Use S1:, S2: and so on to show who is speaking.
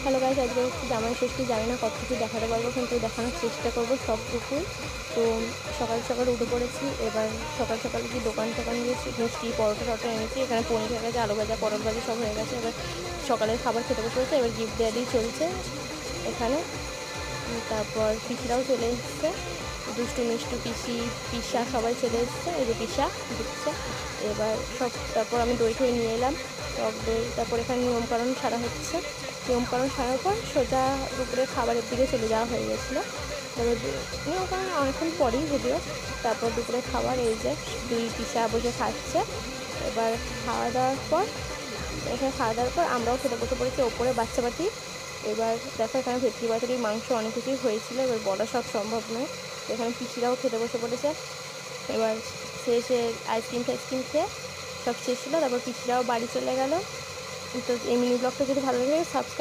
S1: Hello guys, আজকে হচ্ছে জামাই ষষ্ঠী। জানি না কত কিছু দেখাতে পারবো, কিন্তু দেখানোর চেষ্টা করবো সবটুকুই। তো সকাল সকাল উঠে পড়েছি। এবার সকাল সকাল কি দোকান টোকান গিয়েছি, মিষ্টি পরোটা টরোটা এনেছি। এখানে পনির হয়ে গেছে, আলু ভাজা পটল ভাজা সব হয়ে গেছে। এবার সকালের খাবার খেতে বসে হচ্ছে। এবার গিফট দেওয়া দিয়ে চলছে এখানে। তারপর পিসিরাও চলে এসছে, দুষ্টু মিষ্টু পিসি পিসা সবাই চলে এসছে। এই যে পিসা দিচ্ছে এবার সব। তারপর আমি দই ঠই নিয়ে এলাম, টক দই। তারপর এখানে নিয়মকানুন সারা হচ্ছে। নিয়মকানুন সারার পর সোজা দুপুরে খাবারের দিকে চলে যাওয়া হয়ে গেছিলো। তারপর নিয়মকানুন অনেকক্ষণ পরেই যদিও। তারপর দুপুরে খাবার, এই যে দুই পিসা বসে খাচ্ছে। এবার খাওয়া দাওয়ার পর আমরাও খেতে বসে পড়েছি ওপরে বাচ্চা পাটি। এবার দেখো এখানে ভেটকি পাতুরি মাংস অনেক কিছুই হয়েছিল, এবার বলা সব সম্ভব নয়। এখানে পিসিরাও খেতে বসে পড়েছে। এবার শেষে আইসক্রিম টাইসক্রিম খেয়ে সব শেষ ছিল। তারপর পিসিরাও বাড়ি চলে গেল। তো এই মিনি ব্লগটা যদি ভালো লাগে সাবস্ক্রাইব